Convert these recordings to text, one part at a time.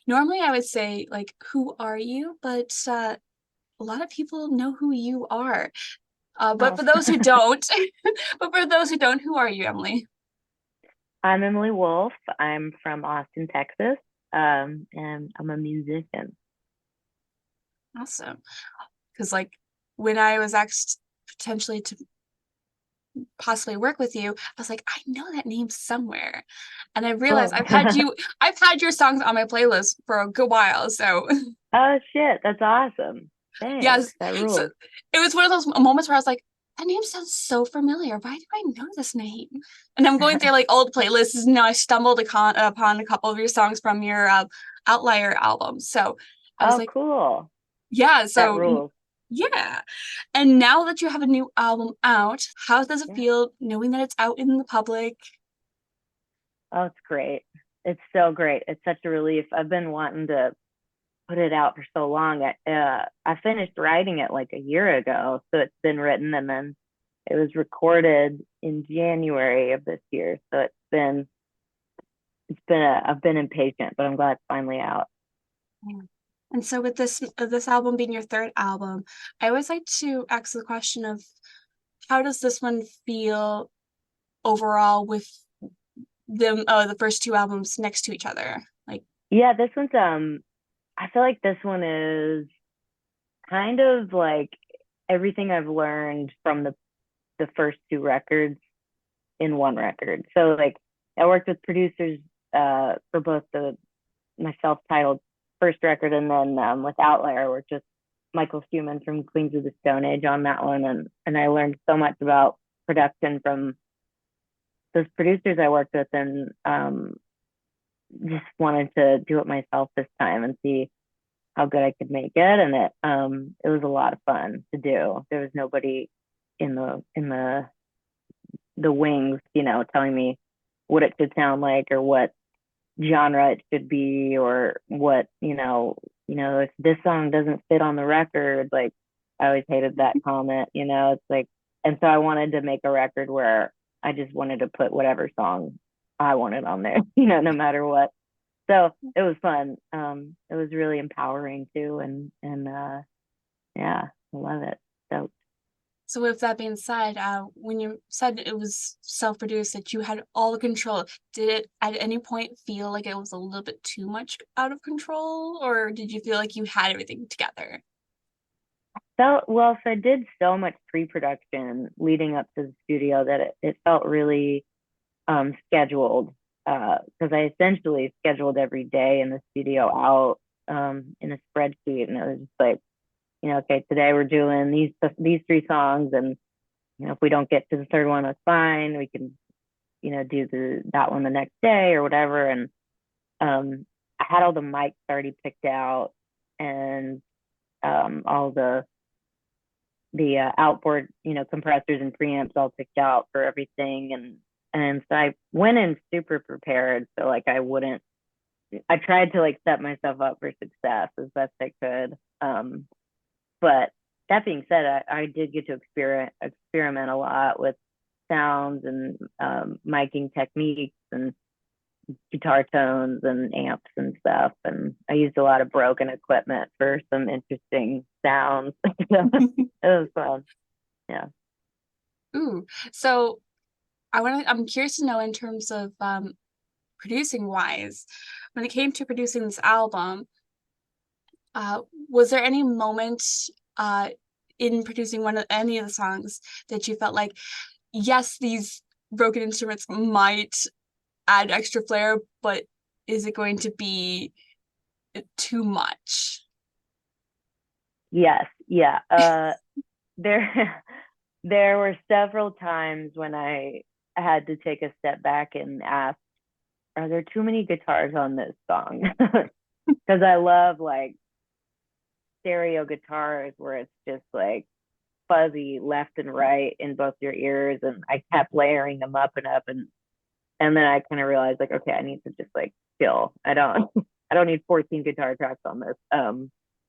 Normally I would say like, who are you? But a lot of people know who you are. But Oh, for those who don't, but for those who don't, who are you, Emily? I'm Emily Wolf. I'm from Austin, Texas, and I'm a musician. Awesome. Because like when I was asked potentially to possibly work with you, I was like, I know that name somewhere. And I realized Cool. I've had your songs on my playlist for a good while. So Oh shit, that's awesome. Thanks. yes. That So rules. it was one of those moments where I was like, that name sounds so familiar. Why do I know this name? And I'm going through like old playlists. And, I stumbled upon a couple of your songs from your Outlier album. So I was Oh, like, cool. yeah. That So rules. yeah. And now that you have a new album out, how does it Yeah. feel knowing that it's out in the public? Oh, it's great. It's so great. It's such a relief. I've been wanting to put it out for so long. I finished writing it like a year ago, so it's been written and then it was recorded in January of this year. So I've been impatient, but I'm glad it's finally out. Yeah. And so with this album being your third album, I always like to ask the question of how does this one feel overall with the first two albums next to each other? Like, Yeah, this one's I feel like this one is kind of like everything I've learned from the first two records in one record. So like I worked with producers for both the my self-titled first record and then with Outlier I worked with Michael Human from Queens of the Stone Age on that one, and I learned so much about production from those producers I worked with, and just wanted to do it myself this time and see how good I could make it. And it was a lot of fun to do. There was nobody in the wings, telling me what it should sound like or what genre it should be or what, if this song doesn't fit on the record, like I always hated that comment, it's like, and so I wanted to make a record where I just wanted to put whatever song I wanted on there, no matter what. So it was fun. It was really empowering too, and yeah, I love it. So so with that being said, when you said it was self-produced, that you had all the control, did it at any point feel like it was a little bit too much out of control, or did you feel like you had everything together? I did so much pre-production leading up to the studio that it felt really scheduled, because I essentially scheduled every day in the studio out in a spreadsheet, and it was just like, okay, today we're doing these three songs, and if we don't get to the third one, that's fine. We can do that one the next day or whatever. And I had all the mics already picked out, and all the outboard compressors and preamps all picked out for everything, and so I went in super prepared, so like I tried to like set myself up for success as best I could. But that being said, I did get to experiment a lot with sounds and miking techniques and guitar tones and amps and stuff. And I used a lot of broken equipment for some interesting sounds. It was fun. Yeah. Ooh, so I'm curious to know in terms of producing wise, when it came to producing this album, uh, was there any moment uh, in producing any of the songs that you felt like, yes, these broken instruments might add extra flair, but is it going to be too much? Yes. Yeah. There, there were several times when I had to take a step back and ask, are there too many guitars on this song? Because I love like stereo guitars where it's just like fuzzy left and right in both your ears, and I kept layering them up and up, and then I kind of realized like, okay, I need to just like chill. I don't I don't need 14 guitar tracks on this.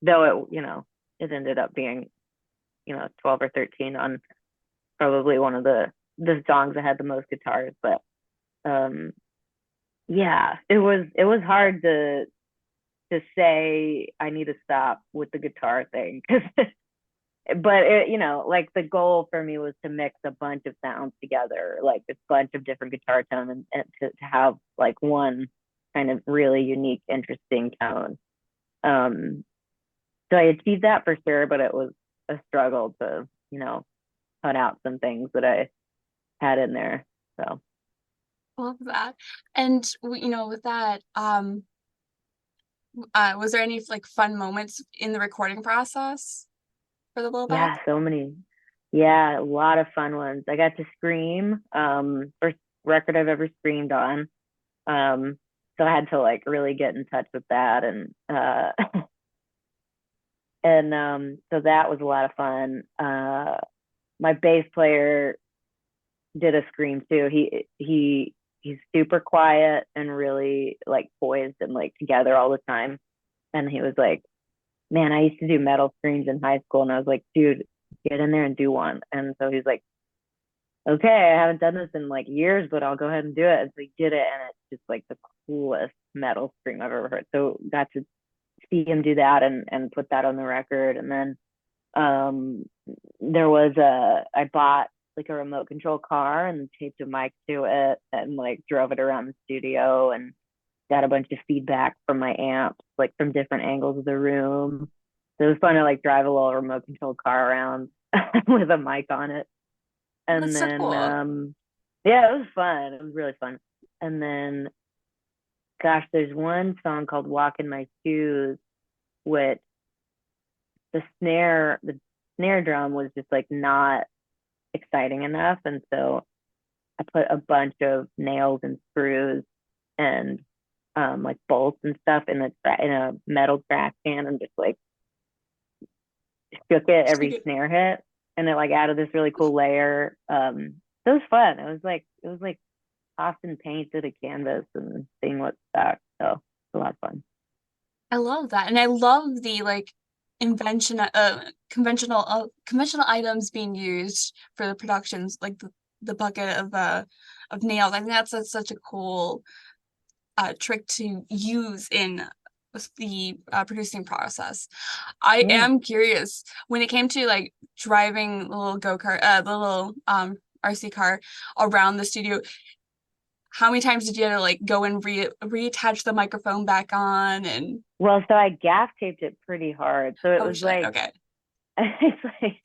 Though it ended up being 12 or 13 on probably one of the songs that had the most guitars. But yeah, it was hard to say I need to stop with the guitar thing. But it, like the goal for me was to mix a bunch of sounds together, like a bunch of different guitar tones, and to have like one kind of really unique, interesting tone. Um, so I achieved that for sure, but it was a struggle to, cut out some things that I had in there. So Love that. And with that, was there any like fun moments in the recording process for the blowback? yeah, so many. Yeah, a lot of fun ones. I got to scream. First record I've ever screamed on. So I had to like really get in touch with that, and so that was a lot of fun. My bass player did a scream too. He's super quiet and really like poised and like together all the time. And he was like, "Man, I used to do metal screams in high school," and I was like, "Dude, get in there and do one." And so he's like, "Okay, I haven't done this in like years, but I'll go ahead and do it." And so he did it, and it's just like the coolest metal scream I've ever heard. So got to see him do that and put that on the record. And then um I bought like a remote control car and taped a mic to it and like drove it around the studio and got a bunch of feedback from my amps, like from different angles of the room. So it was fun to like drive a little remote control car around with a mic on it. And That's so then cool. yeah, it was fun. It was really fun. And then gosh, there's one song called Walk in My Shoes, which the snare drum was just like not exciting enough. And so I put a bunch of nails and screws and like bolts and stuff in a metal trash can and just like shook it Just to every get snare hit, and it like added this really cool layer. So it was fun. It was like tossing paint to the canvas and seeing what stuck. So it's a lot of fun. I love that. And I love the like invention conventional items being used for the productions, like the bucket of nails. I think such a cool trick to use in the producing process. I Yeah. am curious when it came to like driving the little go-kart, the little RC car around the studio. How many times did you have to like go and reattach the microphone back on and Well, so I gaff taped it pretty hard. So it oh was shit, like okay. it's like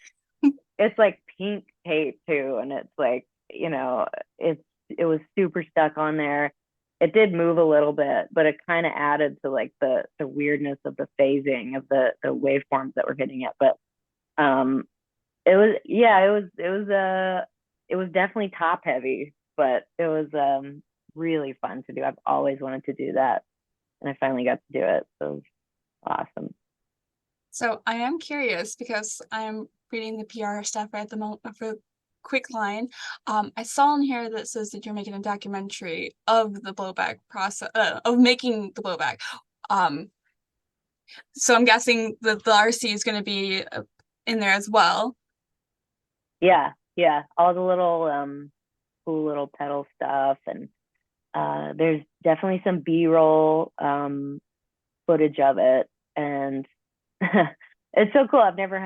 it's like pink tape too, and it's like it's it was super stuck on there. It did move a little bit, but it kind of added to like the weirdness of the phasing of the waveforms that were hitting it. But um, it was yeah, it was definitely top heavy, but it was really fun to do. I've always wanted to do that, and I finally got to do it. So it was awesome. So I am curious because I'm reading the PR stuff right at the moment for Quick Line. I saw in here that says that you're making a documentary of the blowback process, of making the blowback. Um, so I'm guessing that the RC is going to be in there as well. Yeah, yeah, all the little cool little pedal stuff, and there's definitely some B-roll footage of it, and it's so cool. I've never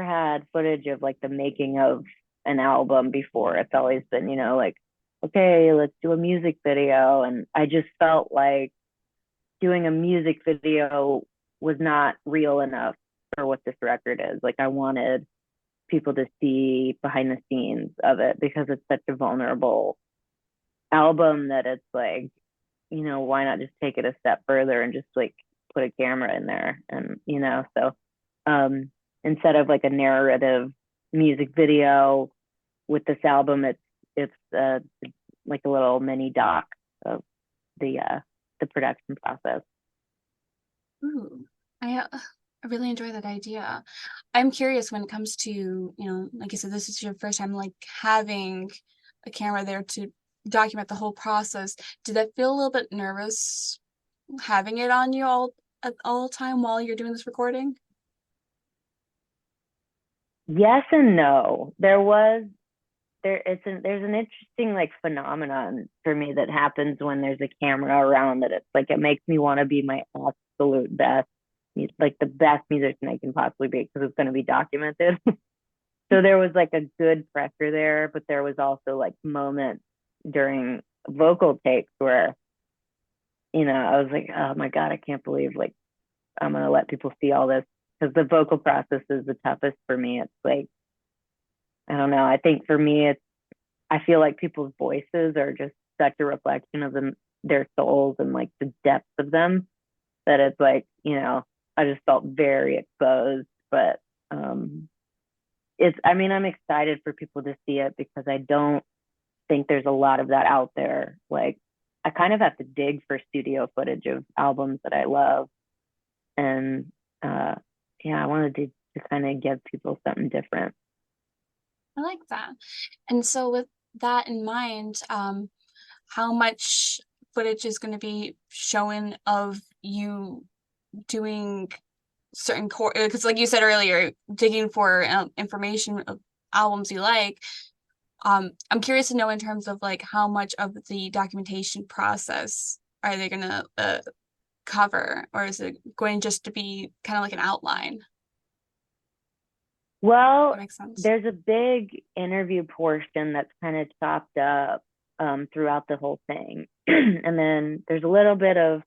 had footage of like the making of an album before. It's always been, like, okay, let's do a music video. And I just felt like doing a music video was not real enough for what this record is. Like I wanted people to see behind the scenes of it because it's such a vulnerable album that it's like, why not just take it a step further and just like put a camera in there and so um instead of like a narrative music video with this album, it's like a little mini doc of the production process. Ooh, I really enjoy that idea. I'm curious when it comes to, like you said, this is your first time like having a camera there to document the whole process. Did that feel a little bit nervous having it on you all at all time while you're doing this recording? Yes and no. There was there's an interesting like phenomenon for me that happens when there's a camera around, that it's like it makes me want to be my absolute best, like the best musician I can possibly be, because it's going to be documented. So there was like a good pressure there, but there was also like moments during vocal takes where, I was like, oh my God, I can't believe like I'm gonna let people see all this, because the vocal process is the toughest for me. It's like, I don't know. I think for me, I feel like people's voices are just such a reflection of their souls and like the depths of them, that it's like, I just felt very exposed. But I mean, I'm excited for people to see it, because I don't think there's a lot of that out there. Like, I kind of have to dig for studio footage of albums that I love. And uh, yeah, I wanted to kind of give people something different. I like that. And so with that in mind, how much footage is going to be shown of you doing certain core, because like you said earlier, digging for information of albums you like. I'm curious to know in terms of like how much of the documentation process are they gonna cover, or is it going just to be kind of like an outline? That Well, makes sense. there's a big interview portion that's kind of chopped up throughout the whole thing. And then there's a little bit of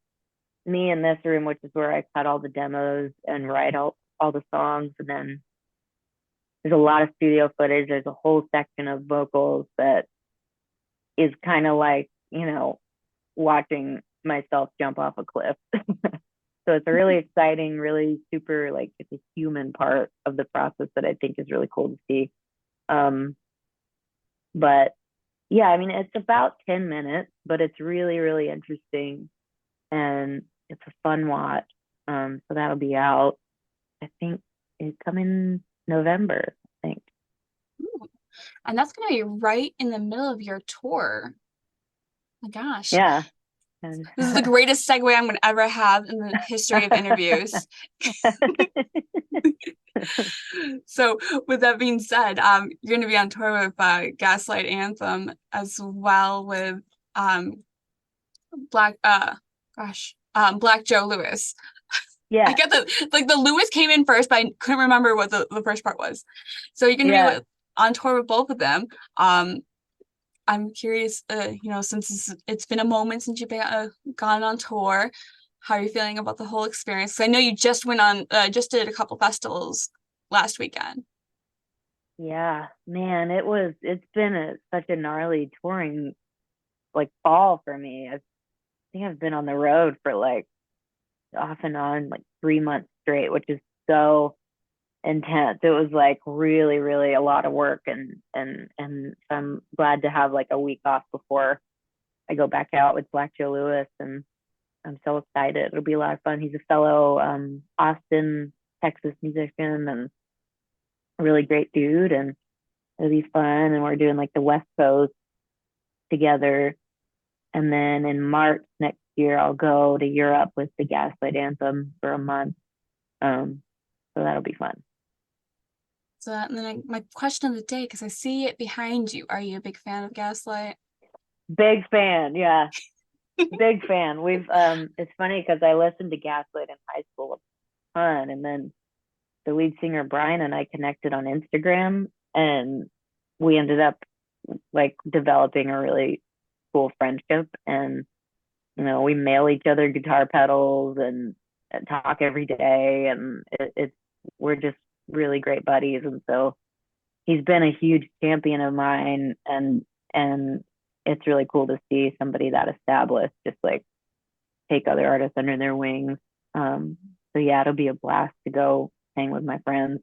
me in this room, which is where I cut all the demos and write all the songs. And then there's a lot of studio footage. There's a whole section of vocals that is kind of like, watching myself jump off a cliff. So it's a really exciting, really super, like, it's a human part of the process that I think is really cool to see. Um, but yeah, I mean, it's about 10 minutes, but it's really, really interesting, and it's a fun watch. So that'll be out, I think it's coming November, I think. Ooh. And that's gonna be right in the middle of your tour. My gosh. Yeah. And This is the greatest segue I'm gonna ever have in the history of interviews. So with that being said, you're going to be on tour with Gaslight Anthem as well with um Black Black Joe Lewis. I yeah, get the Lewis came in first, but I couldn't remember what the first part was. So you're going to be yeah. on tour with both of them. I'm curious, since it's been a moment since you've been gone on tour, how are you feeling about the whole experience? 'Cause I know you just went on, just did a couple festivals last weekend. Yeah, man, it's been such a gnarly touring like fall for me. I think I've been on the road for like off and on like 3 months straight, which is so intense. It was like really, really a lot of work, and I'm glad to have like a week off before I go back out with Black Joe Lewis, and I'm so excited. It'll be a lot of fun. He's a fellow Austin, Texas musician, and a really great dude, and it'll be fun. And we're doing like the West Coast together. And then in March next year, I'll go to Europe with the Gaslight Anthem for a month. So that'll be fun. So and then my question of the day, because I see it behind you, are you a big fan of Gaslight? Big fan, yeah, big fan. It's funny because I listened to Gaslight in high school a ton, and then the lead singer Brian and I connected on Instagram, and we ended up like developing a really cool friendship. And we mail each other guitar pedals and talk every day, and it's we're just really great buddies. And so he's been a huge champion of mine, and it's really cool to see somebody that established just like take other artists under their wings. So yeah, it'll be a blast to go hang with my friends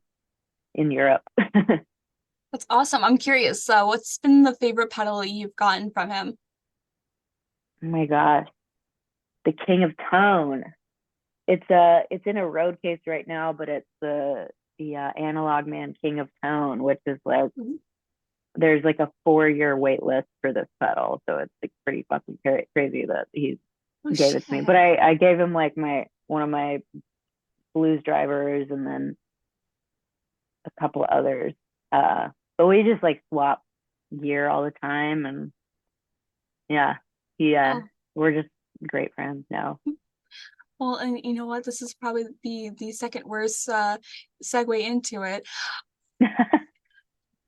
in Europe. That's awesome. I'm curious. So what's been the favorite pedal you've gotten from him? Oh my gosh, the King of Tone. It's in a road case right now, but it's the Analog Man King of Tone, which is like Mhm. there's like a 4-year wait list for this pedal, so it's like pretty fucking crazy that he Oh gave it to me. shit. But I gave him like my one of my blues drivers, and then a couple of others. But we just like swap gear all the time, and yeah, he Oh, we're just great friends now. well, and you know what? This is probably the second worst segue into it.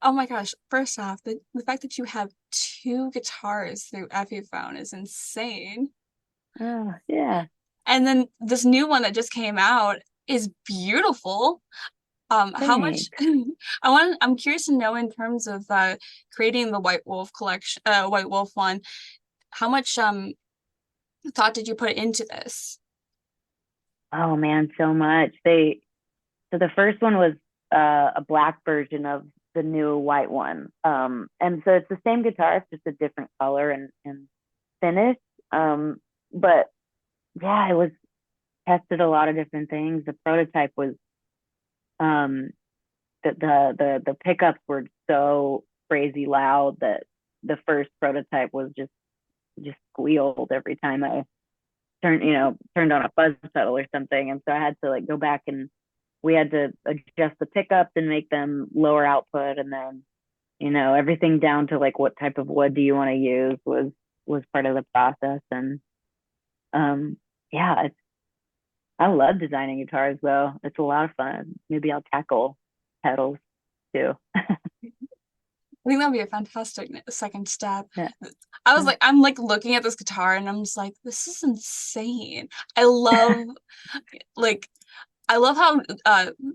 Oh my gosh, first off, the fact that you have two guitars through Epiphone is insane. Oh, yeah, And then this new one that just came out is beautiful. How much thanks. I'm curious to know in terms of creating the White Wolf collection, White Wolf one, how much thought did you put into this? Oh man, so much. So the first one was a black version of the new white one. And so it's the same guitar, it's just a different color and finish. Um, but yeah, it was tested a lot of different things. The prototype was um the pickups were so crazy loud that the first prototype was just squealed every time I turned on a fuzz pedal or something. And so I had to like go back, and we had to adjust the pickups and make them lower output, and then everything down to like what type of wood do you want to use was part of the process. And um yeah, I love designing guitars though. It's a lot of fun. Maybe I'll tackle pedals too. I think that'd be a fantastic second step. Yeah. I'm like looking at this guitar and I'm just like, this is insane. I love like I love how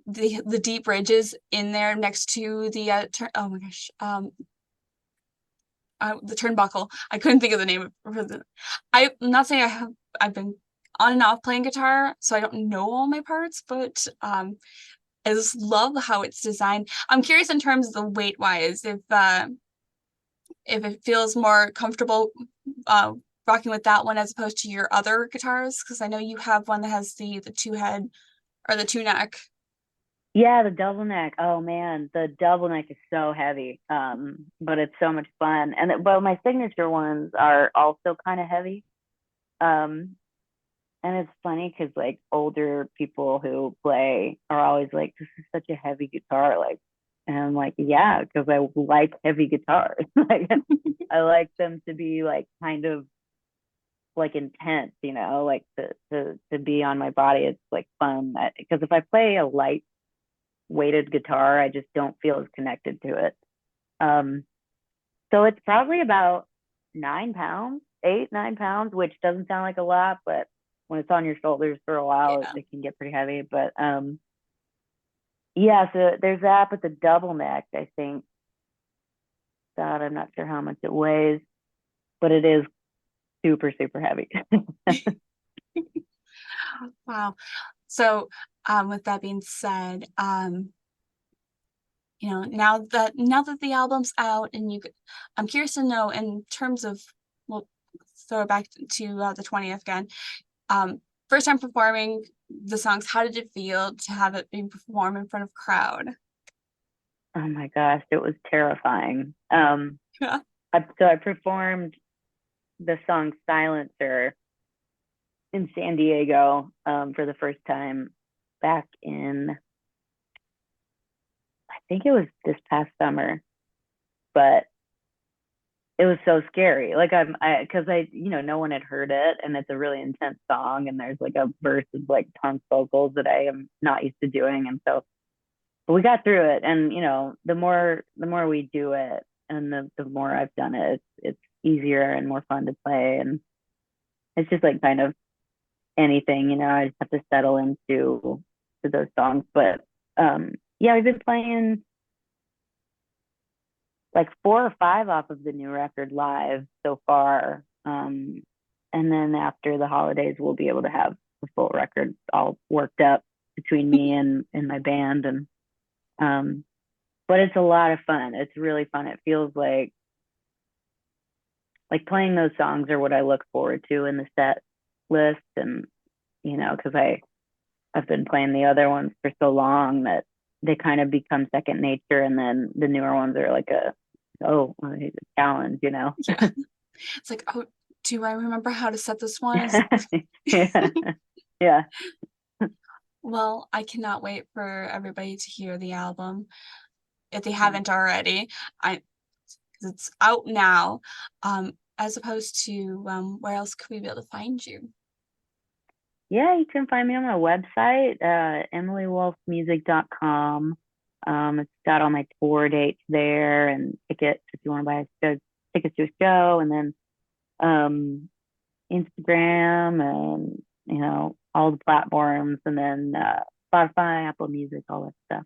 the deep ridges in there next to the oh my gosh, the turnbuckle. I couldn't think of the name of the. I'm not saying I've been on and off playing guitar, so I don't know all my parts, but I just love how it's designed. I'm curious in terms of the weight wise, if it feels more comfortable uh rocking with that one as opposed to your other guitars, because I know you have one that has the two head or the two neck. Yeah, the double neck. Oh man, the double neck is so heavy. But it's so much fun. But my signature ones are also kind of heavy. Um, and it's funny because like older people who play are always like, "This is such a heavy guitar." Like, and I'm like, "Yeah, because I like heavy guitars. Like, I like them to be like kind of like intense, like to be on my body. It's like fun because if I play a light weighted guitar, I just don't feel as connected to it. Um, so it's probably about 9 pounds, 8, 9 pounds, which doesn't sound like a lot, but when it's on your shoulders for a while, Yeah. it can get pretty heavy. But yeah, so there's that. But the double neck, I think that I'm not sure how much it weighs, but it is super, super heavy. Wow. So, with that being said, now that the album's out and I'm curious to know in terms of, we'll throw it back to the 20th again. First time performing the songs, how did it feel to have it being performed in front of a crowd? Oh my gosh, it was terrifying. Yeah. So I performed the song Silencer in San Diego for the first time back in, I think it was this past summer, but it was so scary. Like because no one had heard it, and it's a really intense song, and there's like a verse of like punk vocals that I am not used to doing, and so but we got through it. And the more we do it, and the more I've done it, it's easier and more fun to play, and it's just like kind of anything, I just have to settle into to those songs. But yeah, we've been playing like 4 or 5 off of the new record live so far. And then after the holidays, we'll be able to have the full record all worked up between me and my band. And but it's a lot of fun. It's really fun. It feels like playing those songs are what I look forward to in the set list. And because I've been playing the other ones for so long that they kind of become second nature, and then the newer ones are like a challenge. Yeah. It's like, oh, do I remember how to set this one? Yeah, yeah. Well, I cannot wait for everybody to hear the album if they haven't already. I because it's out now, as opposed to where else could we be able to find you? Yeah, you can find me on my website, emilywolfmusic.com. It's got all my tour dates there and tickets if you want to buy tickets to a show, and then um, Instagram and all the platforms, and then Spotify, Apple Music, all that stuff.